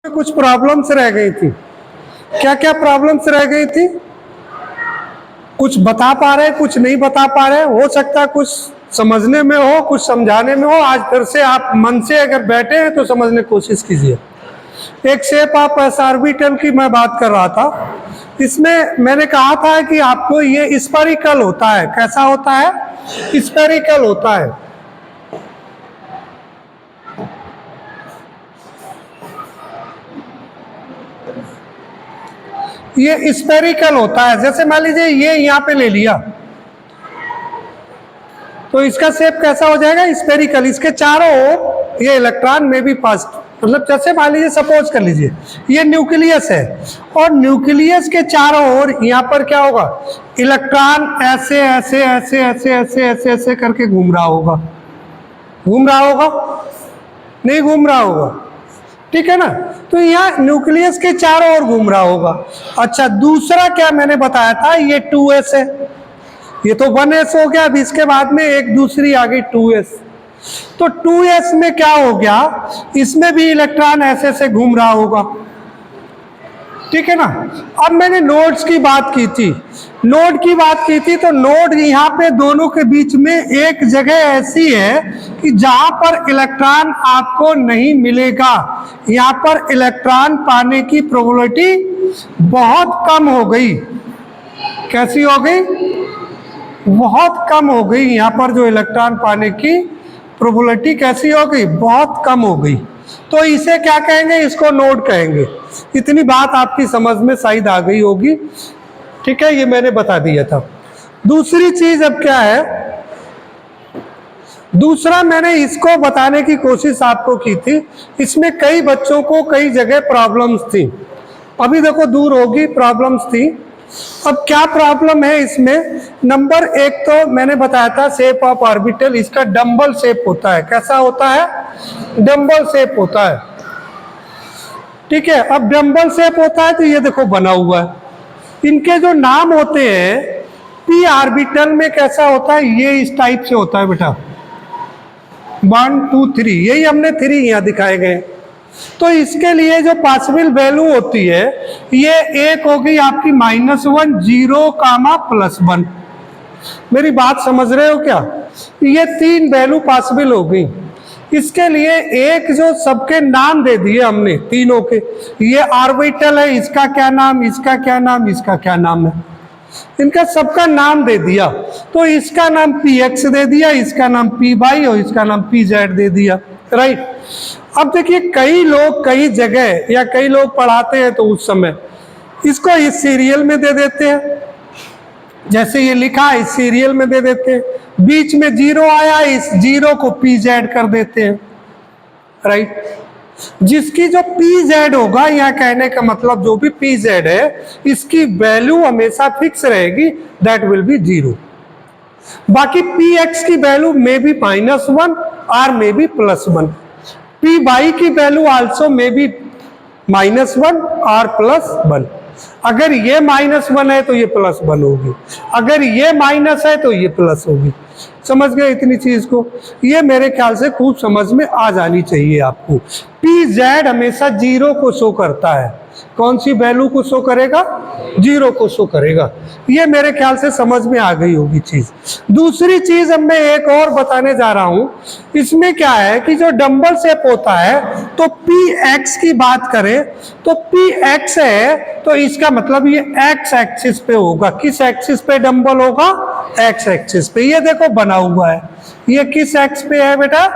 कुछ प्रॉब्लम्स रह गई थी। क्या क्या प्रॉब्लम्स रह गई थी? कुछ बता पा रहे, कुछ नहीं बता पा रहे। हो सकता है कुछ समझने में हो, कुछ समझाने में हो। आज फिर से आप मन से अगर बैठे हैं तो समझने की कोशिश कीजिए। एक शेप ऑफ एस ऑर्बिटल की मैं बात कर रहा था। इसमें मैंने कहा था कि आपको ये स्फेरिकल होता है। कैसा होता है? स्फेरिकल होता है। ये स्फेरिकल होता है। जैसे मान लीजिए ये यहाँ पे ले लिया तो इसका शेप कैसा हो जाएगा? स्फेरिकल। इसके चारों ओर ये इलेक्ट्रॉन में भी पास, मतलब जैसे मान लीजिए सपोज कर लीजिए ये न्यूक्लियस है और न्यूक्लियस के चारों ओर यहाँ पर क्या होगा? इलेक्ट्रॉन ऐसे ऐसे ऐसे ऐसे ऐसे ऐसे ऐसे करके घूम रहा होगा। घूम रहा होगा? नहीं घूम रहा होगा, ठीक है ना? तो यहाँ न्यूक्लियस के चारों ओर घूम रहा होगा। अच्छा, दूसरा क्या मैंने बताया था? ये 2s है। ये तो 1s हो गया। अब इसके बाद में एक दूसरी आ गई 2s। तो 2s में क्या हो गया? इसमें भी इलेक्ट्रॉन ऐसे से घूम रहा होगा, ठीक है ना? अब मैंने नोड्स की बात की थी। नोड की बात की थी तो नोड यहाँ पे दोनों के बीच में एक जगह ऐसी है कि जहां पर इलेक्ट्रॉन आपको नहीं मिलेगा। यहाँ पर इलेक्ट्रॉन पाने की प्रोबेबिलिटी बहुत कम हो गई। कैसी हो गई? बहुत कम हो गई। यहाँ पर जो इलेक्ट्रॉन पाने की प्रोबेबिलिटी कैसी हो गई? बहुत कम हो गई। तो इसे क्या कहेंगे? इसको नोड कहेंगे। इतनी बात आपकी समझ में शायद आ गई होगी, ठीक है? ये मैंने बता दिया था। दूसरी चीज अब क्या है? दूसरा मैंने इसको बताने की कोशिश आपको की थी। इसमें कई बच्चों को कई जगह प्रॉब्लम्स थी। अभी देखो दूर होगी, प्रॉब्लम्स थी। अब क्या प्रॉब्लम है इसमें? नंबर एक तो मैंने बताया था शेप ऑफ ऑर्बिटल, इसका डंबल शेप होता है। कैसा होता है? डंबल शेप होता है, ठीक है? अब डंबल शेप होता है तो ये देखो बना हुआ है। इनके जो नाम होते हैं, पी ऑर्बिटल में कैसा होता है? ये इस टाइप से होता है बेटा, 1 2 3। यही हमने 3 यहाँ दिखाए गए। तो इसके लिए जो पॉसिबल वैल्यू होती है, ये एक होगी आपकी -1 0 +1। मेरी बात समझ रहे हो क्या? ये 3 वैल्यू पॉसिबल हो गई। इसके लिए एक जो सबके नाम दे दिए हमने तीनों के, ये ऑर्बिटल है, इसका क्या नाम, इसका क्या नाम, इसका क्या नाम है, इनका सबका नाम दे दिया। तो इसका नाम px दे दिया, इसका नाम py और इसका नाम pz दे दिया, राइट? अब देखिए कई लोग कई जगह या कई लोग पढ़ाते हैं तो उस समय इसको इस सीरियल में दे देते हैं। जैसे ये लिखा है इस सीरियल में दे देते हैं, बीच में 0 आया, इस 0 को pz कर देते हैं, राइट? जिसकी जो pz होगा, यहाँ कहने का मतलब जो भी pz है, इसकी वैल्यू हमेशा फिक्स रहेगी, दैट विल बी 0। बाकी px की वैल्यू मे बी -1 और मे बी +1। py की वैल्यू आल्सो मे बी -1 और +1। अगर ये -1 है तो ये +1 होगी, अगर ये माइनस है तो ये प्लस होगी। समझ गए इतनी चीज को? ये मेरे ख्याल से खूब समझ में आ जानी चाहिए आपको। pz हमेशा 0 को शो करता है। कौन सी वैल्यू को शो करेगा? 0 को शो करेगा। ये मेरे ख्याल से समझ में आ गई होगी चीज। दूसरी चीज अब मैं एक और बताने जा रहा हूं। इसमें क्या है कि जो डंबल शेप होता है, तो px की बात करें तो px है तो इसका मतलब ये x एक्सिस पे होगा। किस एक्सिस पे डंबल होगा? x एक्सिस पे। ये देखो बना हुआ है, ये किस एक्स पे है बेटा?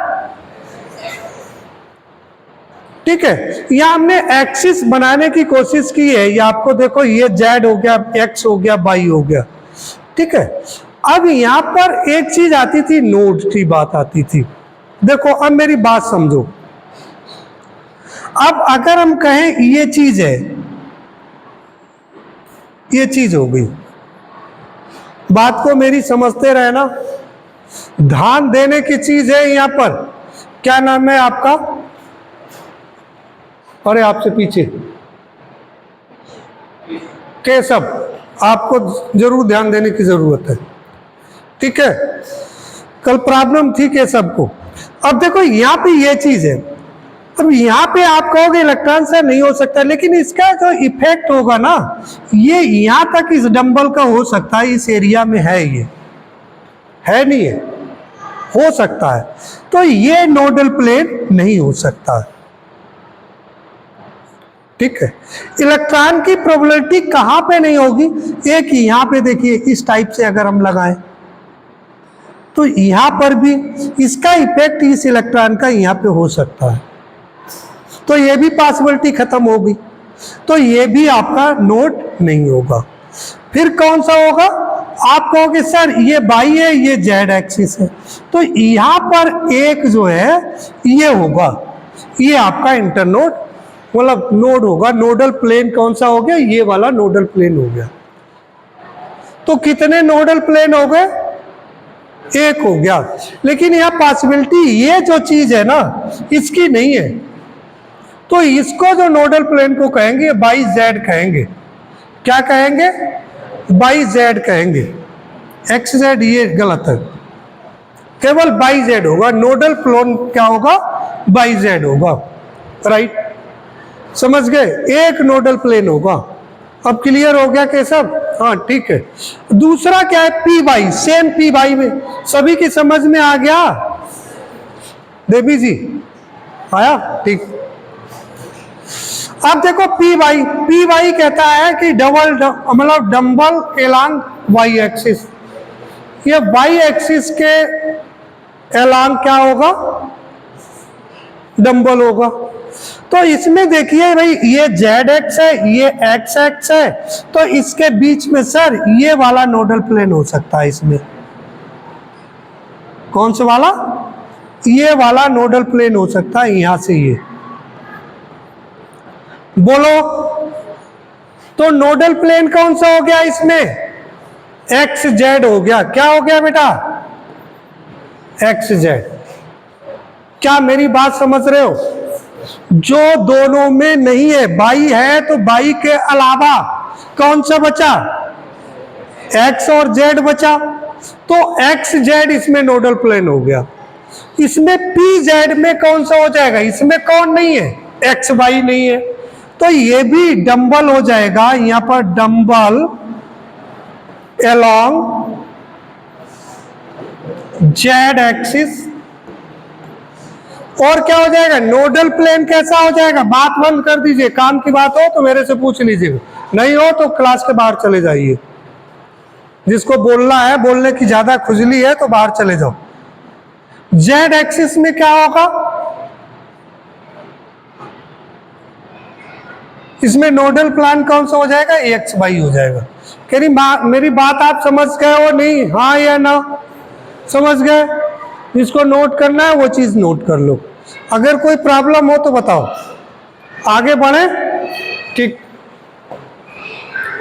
ठीक है, यहां हमने एक्सिस बनाने की कोशिश की है। ये आपको देखो, ये z हो गया, x हो गया, y हो गया, ठीक है? अब यहां पर एक चीज आती थी, नोड की बात आती थी। देखो अब मेरी बात समझो। अब अगर हम कहें ये चीज है, ये चीज हो गई, बात को मेरी समझते रहना, ध्यान देने की चीज है। यहां पर क्या नाम है आपका? अरे आपसे पीछे केशव, आपको जरूर ध्यान देने की जरूरत है, ठीक है? कल प्रॉब्लम थी केशव को। अब देखो यहां पे ये चीज है, अब यहाँ पे आप कहोगे इलेक्ट्रॉन से नहीं हो सकता, लेकिन इसका जो इफेक्ट होगा ना, ये यहाँ तक इस डंबल का हो सकता है, इस एरिया में है, ये है नहीं है, हो सकता है। तो ये नोडल प्लेन नहीं हो सकता है, ठीक है। इलेक्ट्रॉन की प्रोबेबिलिटी कहाँ पे नहीं होगी, एक यहाँ पे देखिए, इस टाइप से अगर हम लगाएं तो यहाँ पर भी इसका इफेक्ट इस इलेक्ट्रॉन का यहाँ पे हो सकता है, तो ये भी पॉसिबिलिटी खत्म होगी, तो ये भी आपका नोट नहीं होगा। फिर कौन सा होगा, आप कहोगे सर ये बाई है, ये जेड एक्सिस है, तो यहाँ पर एक जो है ये होगा, ये आपका इंटरनोड मतलब नोड होगा। नोडल प्लेन कौन सा हो गया, ये वाला नोडल प्लेन हो गया। तो कितने नोडल प्लेन हो गए, एक हो गया। लेकिन यह पॉसिबिलिटी ये जो चीज है ना, इसकी नहीं है, तो इसको जो नोडल प्लेन को कहेंगे बाई जेड कहेंगे। क्या कहेंगे, बाई जेड कहेंगे, एक्स जेड ये गलत है, केवल बाई जेड होगा। नोडल प्लेन क्या होगा, बाई जेड होगा, राइट, समझ गए, एक नोडल प्लेन होगा। अब क्लियर हो गया केशव, हाँ ठीक है। दूसरा क्या है, P by, same P by में, सभी की समझ में आ गया, देवी जी आया, ठीक। अब देखो पी वाई कहता है कि डबल मतलब डंबल एलॉन्ग वाई एक्सिस, ये वाई एक्सिस के एलॉन्ग क्या होगा, डंबल होगा। तो इसमें देखिए भाई, ये जेड एक्स है, ये एक्स एक्स है, तो इसके बीच में सर ये वाला नोडल प्लेन हो सकता है। इसमें कौन सा वाला, ये वाला नोडल प्लेन हो सकता है, यहां से ये बोलो। तो नोडल प्लेन कौन सा हो गया इसमें, एक्स जेड हो गया। क्या हो गया बेटा, एक्स जेड। क्या मेरी बात समझ रहे हो, जो दोनों में नहीं है, बाई है तो बाई के अलावा कौन सा बचा, एक्स और जेड बचा, तो एक्स जेड इसमें नोडल प्लेन हो गया। इसमें पी जेड में कौन सा हो जाएगा, इसमें कौन नहीं है, एक्स वाई नहीं है, तो ये भी डंबल हो जाएगा, यहां पर डंबल एलॉन्ग जेड एक्सिस। और क्या हो जाएगा, नोडल प्लेन कैसा हो जाएगा, बात बंद कर दीजिए, काम की बात हो तो मेरे से पूछ लीजिए, नहीं हो तो क्लास के बाहर चले जाइए। जिसको बोलना है, बोलने की ज्यादा खुजली है तो बाहर चले जाओ। जेड एक्सिस में क्या होगा, इसमें नोडल प्लान कौन सा हो जाएगा, एक्स वाई हो जाएगा। कह रही मेरी बात आप समझ गए हो नहीं, हाँ या ना, समझ गए। जिसको नोट करना है वो चीज नोट कर लो, अगर कोई प्रॉब्लम हो तो बताओ, आगे बढ़े, ठीक।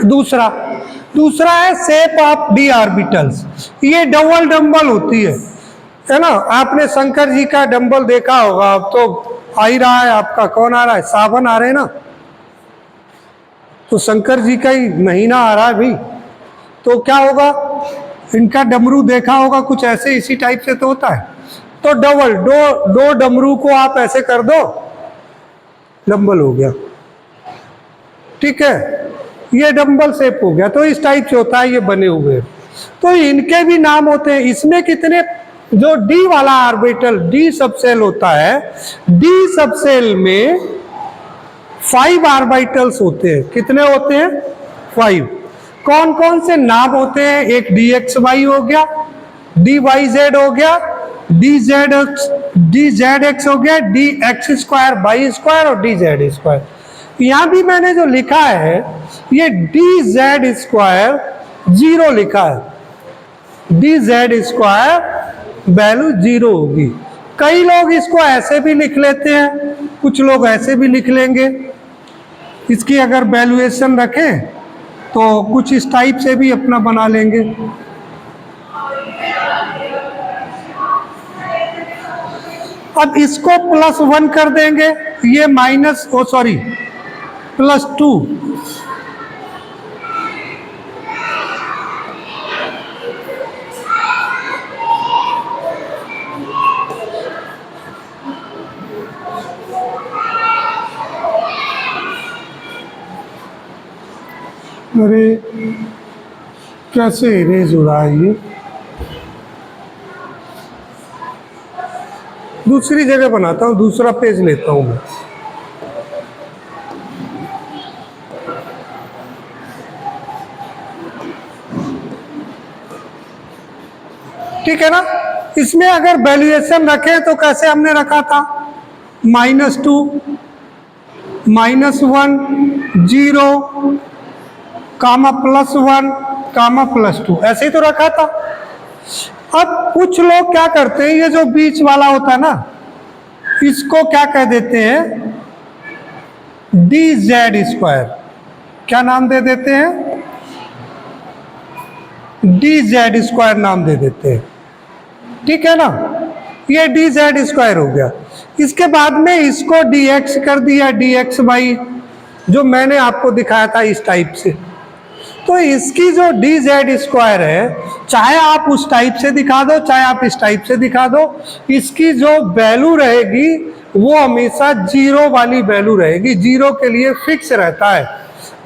दूसरा है शेप ऑफ डी ऑर्बिटल्स, ये डबल डंबल होती है ना। आपने शंकर जी का डंबल देखा होगा, अब तो आ ही रहा है आपका, कौन आ रहा है, सावन आ रहे हैं ना, तो शंकर जी का ही महीना आ रहा है भाई, तो क्या होगा, इनका डमरू देखा होगा कुछ ऐसे, इसी टाइप से तो होता है। तो डबल दो डमरू को आप ऐसे कर दो, डंबल हो गया, ठीक है, ये डंबल शेप हो गया। तो इस टाइप से होता है, ये बने हुए, तो इनके भी नाम होते हैं। इसमें कितने, जो डी वाला ऑर्बिटल डी सबसेल होता है, डी सबसेल में 5 ऑर्बिटल्स होते हैं। कितने होते हैं, 5। कौन कौन से नाम होते हैं, एक डी एक्स वाई हो गया, डी वाई जेड हो गया, डी जेड एक्स हो गया, D X square Y square और डी जेड स्क्वायर। यहां भी मैंने जो लिखा है, ये डी जेड स्क्वायर 0 लिखा है, डी जेड स्क्वायर वैल्यू 0 होगी। कई लोग इसको ऐसे भी लिख लेते हैं, कुछ लोग ऐसे भी लिख लेंगे। इसकी अगर वैल्यूएशन रखें तो कुछ इस टाइप से भी अपना बना लेंगे। अब इसको +1 कर देंगे, ये +2। अरे कैसे इरेज हो रहा है ये, दूसरी जगह बनाता हूँ, दूसरा पेज लेता हूँ मैं। ठीक है ना। इसमें अगर वैल्यूएशन रखें तो कैसे हमने रखा था, -2, -1, 0, +1, +2, ऐसे ही तो रखा था। अब कुछ लोग क्या करते हैं, ये जो बीच वाला होता है ना, इसको क्या कह देते हैं, dz²। क्या नाम दे देते हैं, dz² नाम दे देते हैं। ठीक है ना, ये dz² हो गया। इसके बाद में इसको dx कर दिया, dx/, जो मैंने आपको दिखाया था इस टाइप से। तो इसकी जो dz² है, चाहे आप उस टाइप से दिखा दो, चाहे आप इस टाइप से दिखा दो, इसकी जो वैल्यू रहेगी वो हमेशा 0 वाली वैल्यू रहेगी। 0 के लिए फिक्स रहता है,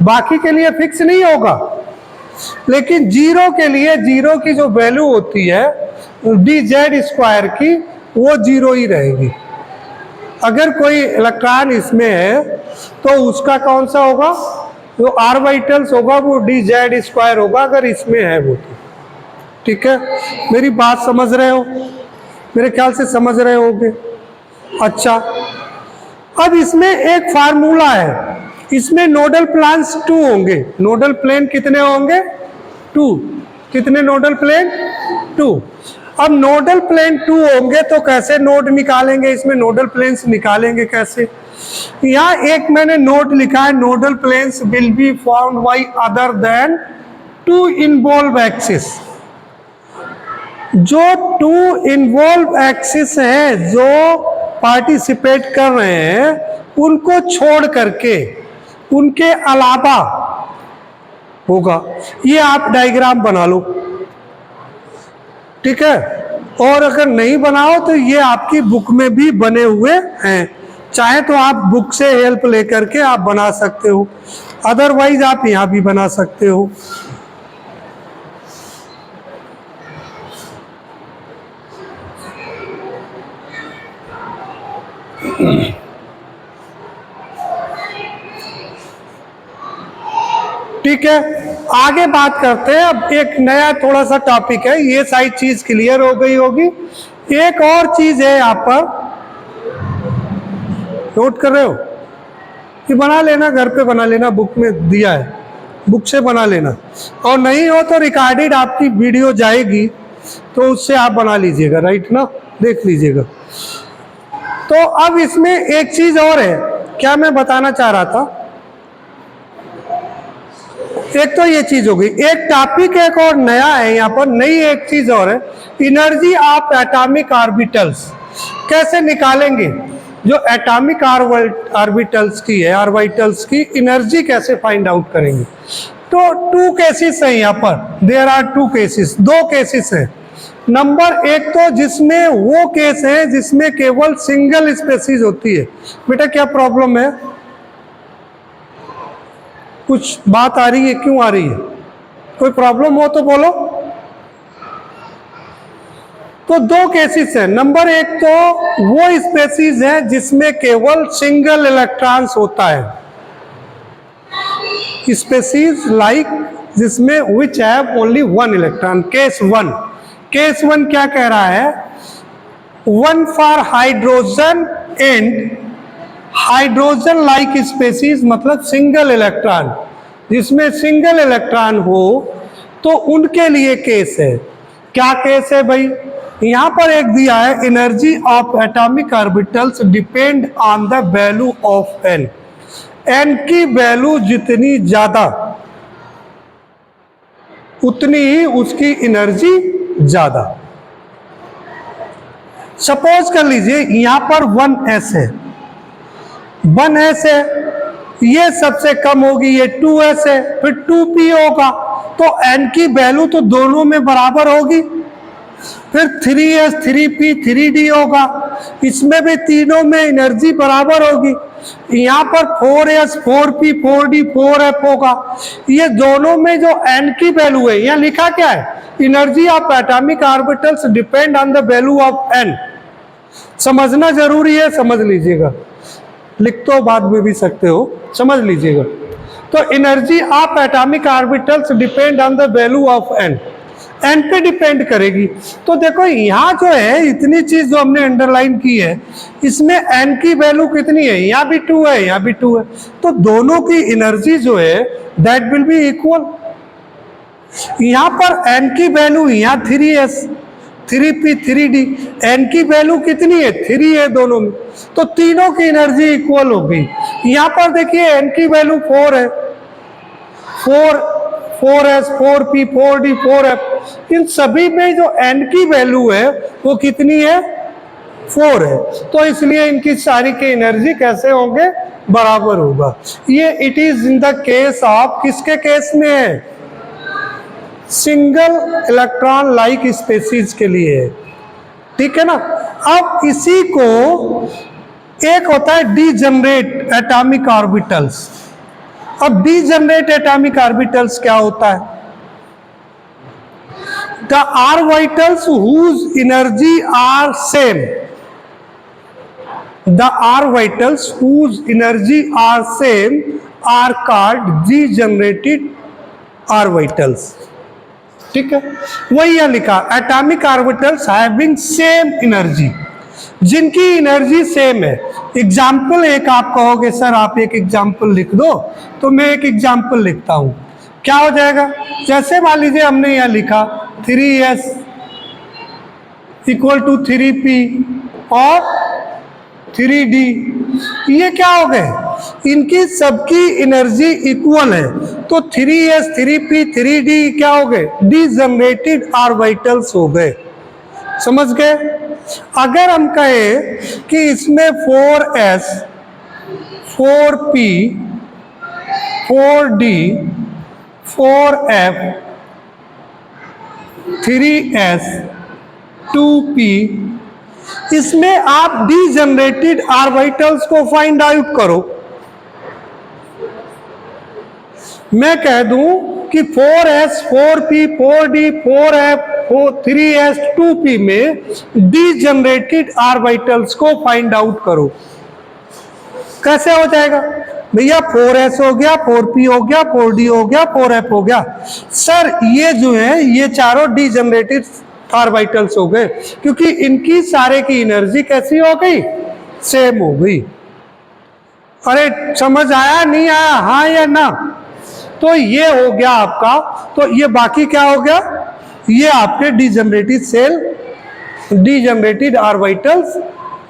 बाकी के लिए फिक्स नहीं होगा। लेकिन 0 के लिए 0 की जो वैल्यू होती है dz² की, वो 0 ही रहेगी। अगर कोई इलेक्ट्रॉन इसमें है तो उसका कौन सा होगा, जो ऑर्बिटल्स होगा वो dz² होगा, अगर इसमें है वो तो। ठीक है, मेरी बात समझ रहे हो, मेरे ख्याल से समझ रहे होगे। अच्छा, अब इसमें एक फार्मूला है, इसमें नोडल प्लेन्स 2 होंगे। नोडल प्लेन कितने होंगे, 2। कितने नोडल प्लेन, 2। अब नोडल प्लेन 2 होंगे तो कैसे नोड निकालेंगे, इसमें नोडल प्लेन्स निकालेंगे कैसे। यहाँ एक मैंने नोट लिखा है, nodal planes will be found by other than 2 involve axis. जो 2 इन्वॉल्व एक्सिस है, जो पार्टिसिपेट कर रहे हैं, उनको छोड़ करके, उनके अलावा होगा। ये आप डायग्राम बना लो, ठीक है। और अगर नहीं बनाओ तो ये आपकी बुक में भी बने हुए हैं, चाहे तो आप बुक से हेल्प लेकर के आप बना सकते हो, अदरवाइज आप यहाँ भी बना सकते हो। ठीक है, आगे बात करते हैं। अब एक नया थोड़ा सा टॉपिक है, ये सारी चीज क्लियर हो गई होगी। एक और चीज है यहाँ पर, नोट कर रहे हो, ये बना लेना, घर पे बना लेना, बुक में दिया है, बुक से बना लेना। और नहीं हो तो रिकॉर्डेड आपकी वीडियो जाएगी तो उससे आप बना लीजिएगा, राइट ना, देख लीजिएगा। तो अब इसमें एक चीज और है, क्या मैं बताना चाह रहा था, एक तो ये चीज हो गई, एक टॉपिक एक और नया है यहाँ पर, नई एक चीज और है, एनर्जी ऑफ एटॉमिक ऑर्बिटल्स कैसे निकालेंगे। जो एटॉमिक ऑर्बिटल्स की है, ऑर्बिटल्स की एनर्जी कैसे फाइंड आउट करेंगे। तो 2 केसेस हैं यहाँ पर, देयर आर 2 केसेस, 2 केसेस हैं। नंबर एक तो जिसमें वो केस है जिसमें केवल सिंगल स्पेसीज होती है। बेटा क्या प्रॉब्लम है, कुछ बात आ रही है, क्यों आ रही है, कोई प्रॉब्लम हो तो बोलो। तो 2 केसेस है। नंबर एक तो वो स्पेसीज है जिसमें केवल सिंगल इलेक्ट्रॉन्स होता है, स्पेसीज लाइक जिसमें which have only 1 electron, case 1। Case 1 क्या कह रहा है, 1 for hydrogen and hydrogen like species, मतलब सिंगल इलेक्ट्रॉन, जिसमें सिंगल इलेक्ट्रॉन हो तो उनके लिए केस है। क्या केस है भाई, यहां पर एक दिया है, energy of atomic orbitals depend on the value of N. N की वैल्यू जितनी ज्यादा उतनी ही उसकी एनर्जी ज्यादा। सपोज कर लीजिए यहां पर 1s है, 1s है, ये सबसे कम होगी, ये 2s है, फिर 2p होगा, तो n की वैल्यू तो दोनों में बराबर होगी। फिर 3s, 3p, 3d होगा, इसमें भी तीनों में एनर्जी बराबर होगी। यहाँ पर 4s 4p 4d 4f होगा। ये दोनों में जो n की वैल्यू है, यहाँ लिखा क्या है, energy of atomic orbitals depend on the value of n। समझना जरूरी है, समझ लीजिएगा, लिख तो बाद में भी सकते हो, समझ लीजिएगा। तो energy of atomic orbitals depend on the value of n, n पे डिपेंड करेगी। तो देखो यहाँ जो है इतनी चीज जो हमने अंडरलाइन की है, इसमें n की वैल्यू कितनी है, यहाँ भी 2 है, यहाँ भी 2 है, तो दोनों की एनर्जी जो है दैट विल बी इक्वल। यहाँ पर n की वैल्यू, यहाँ 3s 3p 3d, n की वैल्यू कितनी है, 3 है दोनों में, तो तीनों की एनर्जी इक्वल होगी। यहाँ पर देखिए n की वैल्यू 4 है, 4s 4p 4d 4f, इन सभी में जो n की वैल्यू है वो कितनी है, 4 है, तो इसलिए इनकी सारी की एनर्जी कैसे होंगे, बराबर होगा। ये it is in the case of, किसके केस में है, सिंगल इलेक्ट्रॉन लाइक स्पेसीज के लिए है, ठीक है ना। अब इसी को एक होता है डीजनरेट एटॉमिक ऑर्बिटल्स। अब डीजनरेट एटॉमिक ऑर्बिटल्स क्या होता है, the orbitals whose energy are same, the orbitals whose energy are same are called degenerated orbitals, ठीक है। वही यह लिखा, atomic orbitals having same energy, जिनकी एनर्जी सेम है। एग्जाम्पल एक आप कहोगे सर आप एक एग्जाम्पल लिख दो, तो मैं एक एग्जाम्पल लिखता हूं, क्या हो जाएगा, जैसे मान लीजिए हमने यह लिखा 3s इक्वल टू 3p और 3d, ये क्या हो गए, इनकी सबकी एनर्जी इक्वल है, तो 3s 3p 3d क्या हो गए, डीजनरेटेड ऑर्बिटल्स हो गए, समझ गए। अगर हम कहें कि इसमें 4s 4p 4d 4f 3s 2p, इसमें आप डीजनरेटेड ऑर्बिटल्स को फाइंड आउट करो। मैं कह दूं कि 4s 4p 4d 4f 3s 2p में डीजनरेटेड ऑर्बिटल्स को फाइंड आउट करो, कैसे हो जाएगा भैया, 4s हो गया 4p हो गया 4d हो गया 4f हो गया, सर ये जो है ये चारों डीजनरेटेड ऑर्बिटल्स हो गए, क्योंकि इनकी सारे की एनर्जी कैसी हो गई, सेम हो गई। अरे समझ आया नहीं आया, हाँ या ना, तो ये हो गया आपका, तो ये बाकी क्या हो गया, ये आपके डीजनरेटेड सेल, डीजनरेटेड ऑर्बिटल्स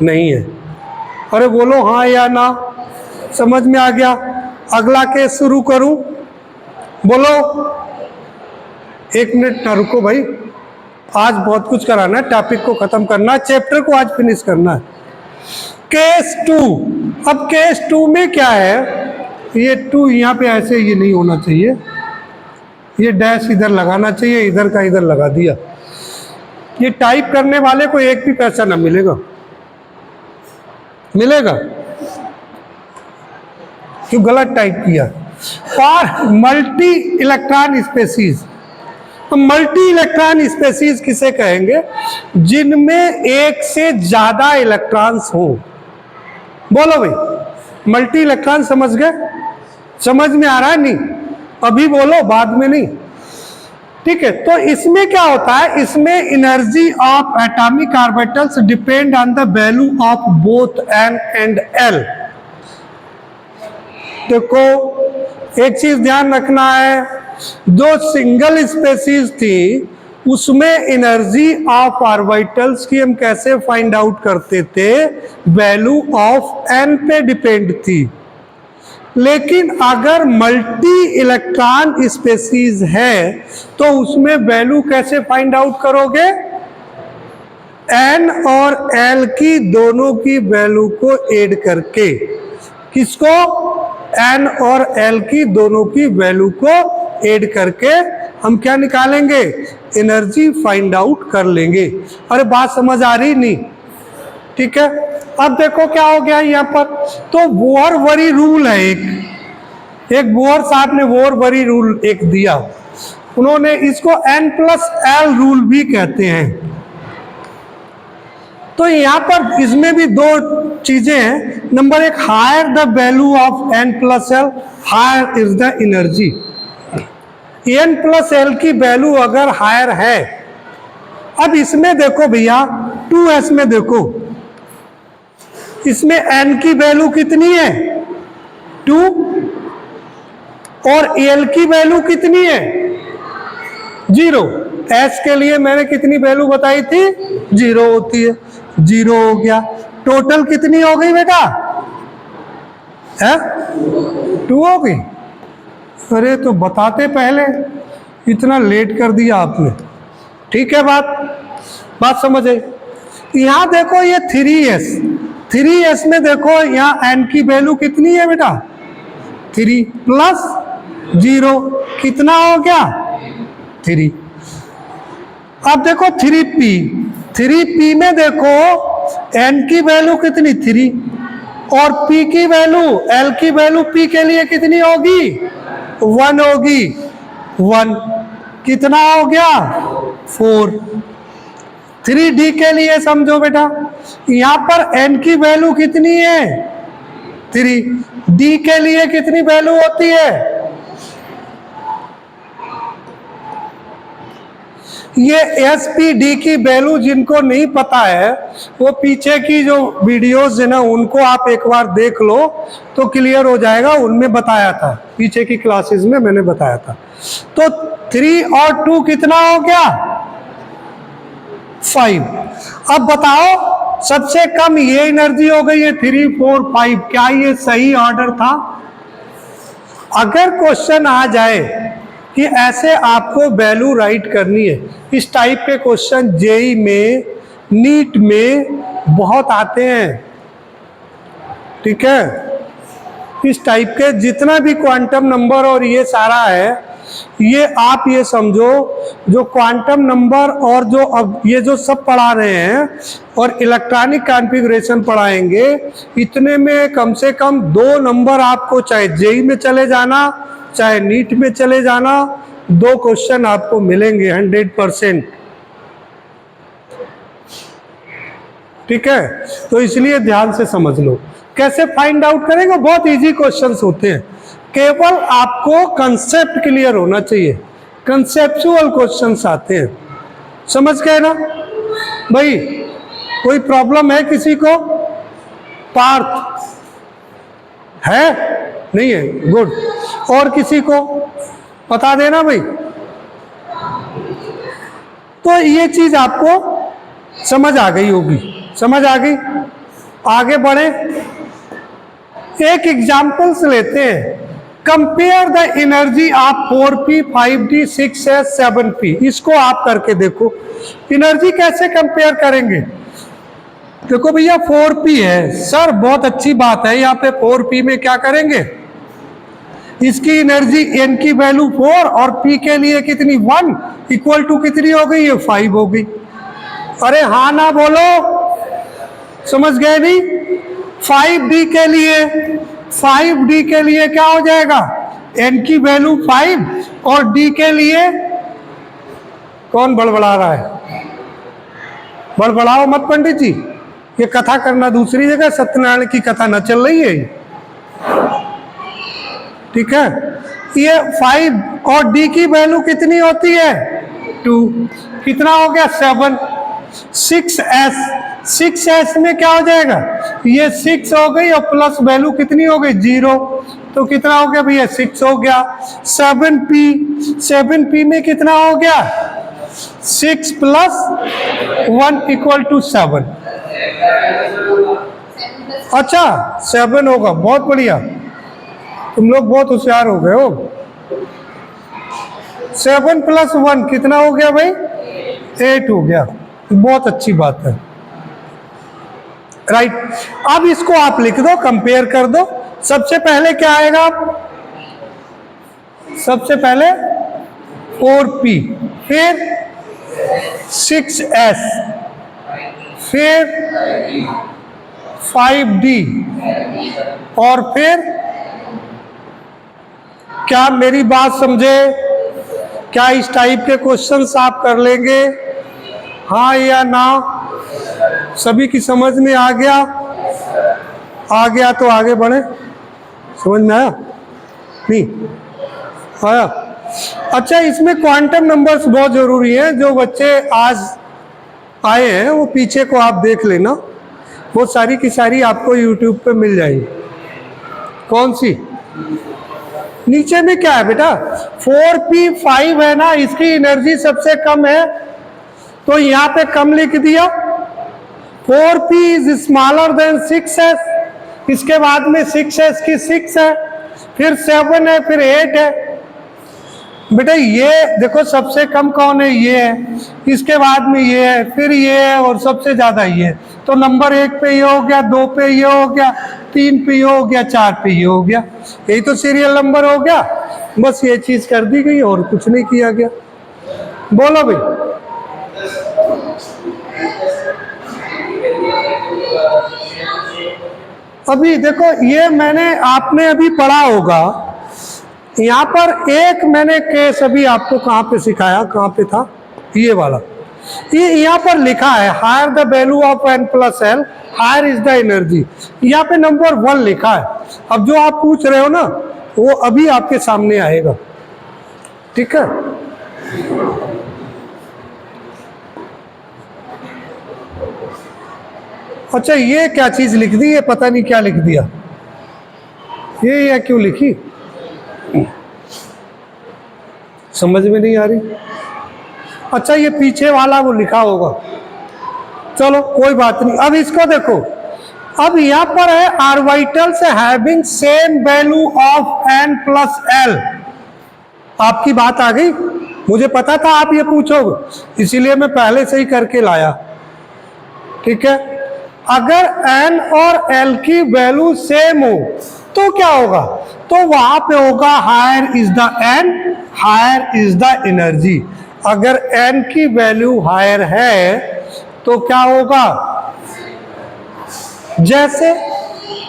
नहीं है। अरे बोलो हाँ या ना, समझ में आ गया। अगला केस शुरू करूं, बोलो, 1 मिनट ना रुको भाई, आज बहुत कुछ कराना है, टॉपिक को खत्म करना है, चैप्टर को आज फिनिश करना है। केस 2, अब केस 2 में क्या है, ये 2 यहाँ पे ऐसे ये नहीं होना चाहिए, ये डैश इधर लगाना चाहिए, इधर का इधर लगा दिया, ये टाइप करने वाले को एक भी पैसा ना मिलेगा, मिलेगा क्यों, गलत टाइप किया। और मल्टी इलेक्ट्रॉन स्पेसीज, तो मल्टी इलेक्ट्रॉन स्पेसीज किसे कहेंगे, जिनमें एक से ज्यादा इलेक्ट्रॉन्स हो। बोलो भाई, मल्टी इलेक्ट्रॉन समझ गए, समझ में आ रहा है, नहीं अभी बोलो, बाद में नहीं, ठीक है। तो इसमें क्या होता है, इसमें energy of atomic orbitals depend on the value of both n and l। देखो एक चीज ध्यान रखना है, जो सिंगल स्पेसीज थी उसमें एनर्जी ऑफ ऑर्बिटल्स की हम कैसे फाइंड आउट करते थे, वैल्यू ऑफ n पे डिपेंड थी। लेकिन अगर मल्टी इलेक्ट्रॉन स्पेसीज है तो उसमें वैल्यू कैसे फाइंड आउट करोगे, n और l की दोनों की वैल्यू को ऐड करके, किसको, n और l की दोनों की वैल्यू को ऐड करके हम क्या निकालेंगे, एनर्जी फाइंड आउट कर लेंगे। अरे बात समझ आ रही नहीं, ठीक है। अब देखो क्या हो गया यहाँ पर, तो बोर वरी रूल है, एक बोर साहब ने बोर वरी रूल एक दिया, उन्होंने इसको N+L रूल भी कहते हैं। तो यहाँ पर इसमें भी दो चीजें हैं। नंबर एक, higher the value of N+L higher is the energy. N+L की वैल्यू अगर हायर है, अब इसमें देखो भैया 2s में देखो, इसमें n की वैल्यू कितनी है 2 और l की वैल्यू कितनी है 0। s के लिए मैंने कितनी वैल्यू बताई थी 0 होती है, 0 हो गया। टोटल कितनी हो गई बेटा है 2 हो गई। अरे तो बताते पहले, इतना लेट कर दिया आपने। ठीक है, बात समझ आई। यहां देखो ये 3s में देखो यहाँ n की वैल्यू कितनी है बेटा 3 प्लस 0 कितना हो गया 3। अब देखो 3p में देखो n की वैल्यू कितनी 3 और p की वैल्यू l की वैल्यू p के लिए कितनी होगी 1 होगी, 1 कितना हो गया 4। 3d के लिए समझो बेटा, यहां पर n की वैल्यू कितनी है 3, d के लिए कितनी वैल्यू होती है, ये SPD की वैल्यू जिनको नहीं पता है वो पीछे की जो वीडियोस है ना उनको आप एक बार देख लो तो क्लियर हो जाएगा, उनमें बताया था, पीछे की क्लासेस में मैंने बताया था। तो 3 और 2 कितना हो गया 5। अब बताओ सबसे कम ये एनर्जी हो गई है 3, 4, 5, क्या ये सही ऑर्डर था? अगर क्वेश्चन आ जाए कि ऐसे आपको वैल्यू राइट करनी है, इस टाइप के क्वेश्चन जेई में नीट में बहुत आते हैं, ठीक है। इस टाइप के जितना भी क्वांटम नंबर और ये सारा है, ये आप ये समझो जो क्वांटम नंबर और जो अब ये जो सब पढ़ा रहे हैं और इलेक्ट्रॉनिक कॉन्फ़िगरेशन पढ़ाएंगे, इतने में कम से कम 2 नंबर आपको चाहे जेई में चले जाना चाहे नीट में चले जाना, 2 क्वेश्चन आपको मिलेंगे 100%। ठीक है, तो इसलिए ध्यान से समझ लो। कैसे फाइंड आउट करेंगे? बहुत इजी क्वेश्चंस होते हैं, केवल आपको कंसेप्ट क्लियर होना चाहिए। कंसेप्चुअल क्वेश्चंस आते हैं, समझ गए ना भाई? कोई प्रॉब्लम है किसी को? पार्थ है नहीं है, गुड। और किसी को बता देना भाई। तो ये चीज आपको समझ आ गई होगी, समझ आ गई। आगे बढ़े, एक एग्जाम्पल्स लेते हैं। Compare the energy of 4p, 5d, 6s, 7p। इसको आप करके देखो, एनर्जी कैसे कंपेयर करेंगे। देखो भैया 4p है सर, बहुत अच्छी बात है। यहाँ पे 4p में क्या करेंगे, इसकी एनर्जी n की वैल्यू 4 और p के लिए कितनी 1 इक्वल टू कितनी हो गई, ये 5 हो गई। अरे हाँ ना बोलो, समझ गए नहीं? 5d के लिए क्या हो जाएगा, n की वैल्यू 5 और d के लिए, कौन बड़बड़ा रहा है? बड़बड़ाओ मत पंडित जी, ये कथा करना दूसरी जगह, सत्यनारायण की कथा न चल रही है, ठीक है। ये 5 और d की वैल्यू कितनी होती है 2, कितना हो गया 7। 6s में क्या हो जाएगा, ये 6 हो गई और प्लस वैल्यू कितनी हो गई 0, तो कितना हो गया भैया 6 हो गया। 7p में कितना हो गया 6 प्लस 1 इक्वल टू 7। अच्छा 7 होगा, बहुत बढ़िया, तुम लोग बहुत होशियार हो गए हो। 7 प्लस 1 कितना हो गया भाई 8 हो गया, बहुत अच्छी बात है, राइट। अब इसको आप लिख दो, कंपेयर कर दो। सबसे पहले क्या आएगा, सबसे पहले 4p, फिर 6s, फिर 5D, और फिर क्या मेरी बात समझे? क्या इस टाइप के क्वेश्चंस आप कर लेंगे, हाँ या ना? सभी की समझ में आ गया? आ गया तो आगे बढ़े। समझ में आया? नहीं आया? अच्छा, इसमें क्वांटम नंबर्स बहुत जरूरी हैं। जो बच्चे आज आए हैं वो पीछे को आप देख लेना, वो सारी की सारी आपको यूट्यूब पे मिल जाएगी। कौन सी? नीचे में क्या है बेटा? 4p5 है ना, इसकी एनर्जी सबसे कम है, तो यहाँ पे कम लिख दिया। 4p is smaller than 6s, इसके बाद में 6s की 6 है, फिर 7 है, फिर 8 है। बेटा ये देखो सबसे कम कौन है? ये है, इसके बाद में ये है, फिर ये है, और सबसे ज्यादा ये है। तो नंबर 1 पे ये हो गया, 2 पे ये हो गया, 3 पे ये हो गया, 4 पे ये हो गया। यही तो सीरियल नंबर हो गया। बस ये चीज कर दी गई और कुछ नहीं किया गया। बोलो भाई। अभी देखो ये आपने अभी पढ़ा होगा, यहाँ पर एक मैंने केस अभी आपको कहाँ पे सिखाया, कहाँ पे था ये वाला, ये यहाँ पर लिखा है higher the value of n+l higher is the energy. यहाँ पे नंबर 1 लिखा है। अब जो आप पूछ रहे हो ना वो अभी आपके सामने आएगा, ठीक है? अच्छा, ये क्या चीज लिख दी? ये पता नहीं क्या लिख दिया, ये क्यों लिखी, समझ में नहीं आ रही। अच्छा, ये पीछे वाला वो लिखा होगा, चलो कोई बात नहीं। अब इसको देखो, अब यहाँ पर है orbitals having same value of n+l। आपकी बात आ गई, मुझे पता था आप ये पूछोगे, इसीलिए मैं पहले से ही करके लाया, ठीक है? अगर n और l की वैल्यू सेम हो तो क्या होगा? तो वहां पे होगा higher is the n, higher is the energy. अगर n की वैल्यू हायर है तो क्या होगा? जैसे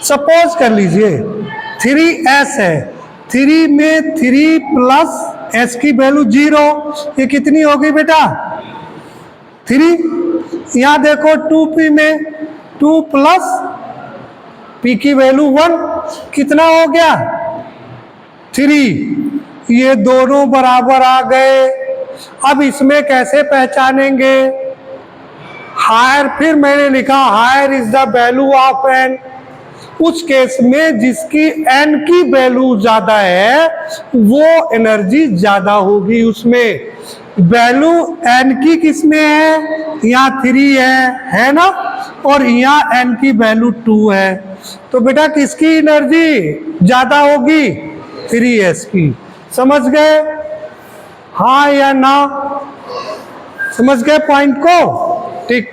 सपोज कर लीजिए 3s है, 3 में 3 प्लस s की वैल्यू 0, ये कितनी होगी बेटा? 3। यहां देखो 2p में 2 प्लस p की वैल्यू 1, कितना हो गया? 3। ये दोनों बराबर आ गए। अब इसमें कैसे पहचानेंगे? हायर, फिर मैंने लिखा higher is the value of n। उस केस में जिसकी n की वैल्यू ज्यादा है वो एनर्जी ज्यादा होगी। उसमें वैल्यू n की किसमें है? यहाँ 3 है ना, और यहाँ n की वैल्यू 2 है, तो बेटा किसकी एनर्जी ज्यादा होगी? 3s की। समझ गए, हाँ या ना? समझ गए पॉइंट को? ठीक।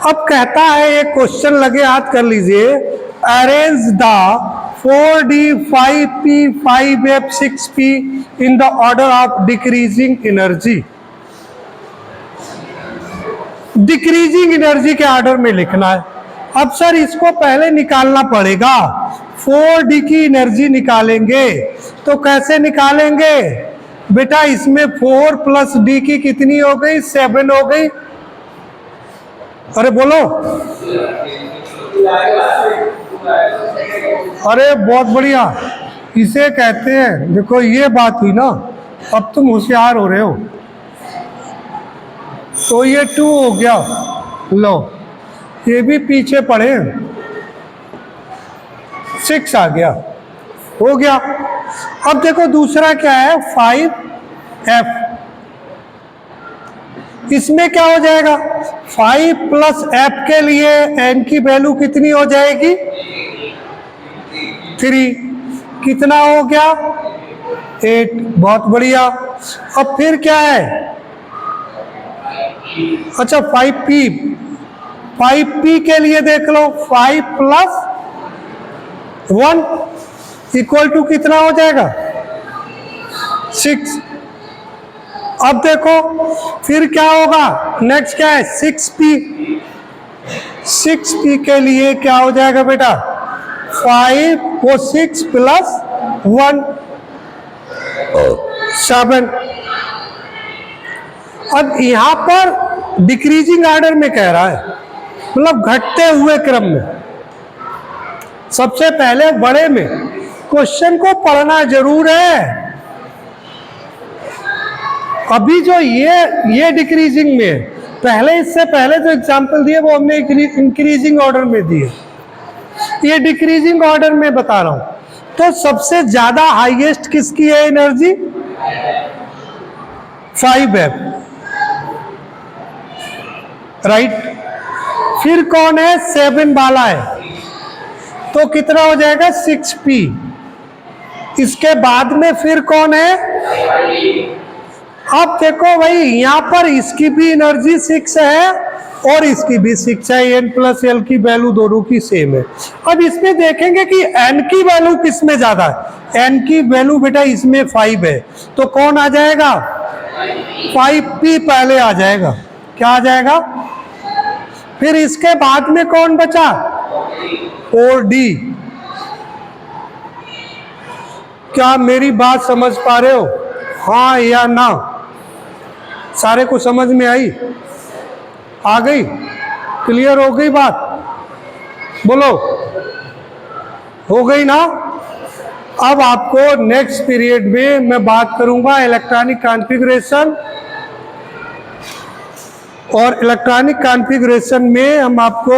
अब कहता है एक क्वेश्चन, लगे हाथ कर लीजिए, arrange the 4d 5p 5f 6p in the order of decreasing energy. Decreasing energy के ऑर्डर में लिखना है। अब सर इसको पहले निकालना पड़ेगा, 4d की एनर्जी निकालेंगे तो कैसे निकालेंगे बेटा? इसमें 4 प्लस d की कितनी हो गई? 7 हो गई। अरे बोलो, अरे बहुत बढ़िया, इसे कहते हैं, देखो ये बात हुई ना, अब तुम होशियार हो रहे हो। तो ये 2 हो गया, लो ये भी पीछे पड़े, 6 आ गया, हो गया। अब देखो दूसरा क्या है? 5f। इसमें क्या हो जाएगा? 5 प्लस f के लिए n की वैल्यू कितनी हो जाएगी? 3। कितना हो गया? 8। बहुत बढ़िया। अब फिर क्या है? अच्छा 5p के लिए देख लो, 5 प्लस 1 इक्वल टू कितना हो जाएगा? 6। अब देखो फिर क्या होगा, नेक्स्ट क्या है 6p। 6p के लिए क्या हो जाएगा बेटा 5 वो 6 प्लस 1 7। अब यहां पर डिक्रीजिंग ऑर्डर में कह रहा है, मतलब घटते हुए क्रम में। सबसे पहले बड़े में क्वेश्चन को पढ़ना जरूर है। अभी जो ये डिक्रीजिंग में है, पहले इससे पहले जो एग्जांपल दिए वो हमने इंक्रीजिंग ऑर्डर में दिए, ये डिक्रीजिंग ऑर्डर में बता रहा हूं। तो सबसे ज्यादा हाईएस्ट किसकी है एनर्जी 5f, राइट। फिर कौन है 7 वाला है, तो कितना हो जाएगा 6p। इसके बाद में फिर कौन है, अब देखो भाई यहां पर इसकी भी एनर्जी 6 है और इसकी भी 6 है, n प्लस एल की वैल्यू दोनों की सेम है। अब इसमें देखेंगे कि n की वैल्यू किसमें ज्यादा है, n की वैल्यू बेटा इसमें 5 है, तो कौन आ जाएगा 5p पहले आ जाएगा। क्या आ जाएगा, फिर इसके बाद में कौन बचा 4d। क्या मेरी बात समझ पा रहे हो, हाँ या ना? सारे को समझ में आई, आ गई, क्लियर हो गई बात, बोलो हो गई ना? अब आपको नेक्स्ट पीरियड में मैं बात करूंगा इलेक्ट्रॉनिक कॉन्फ़िगरेशन, और इलेक्ट्रॉनिक कॉन्फ़िगरेशन में हम आपको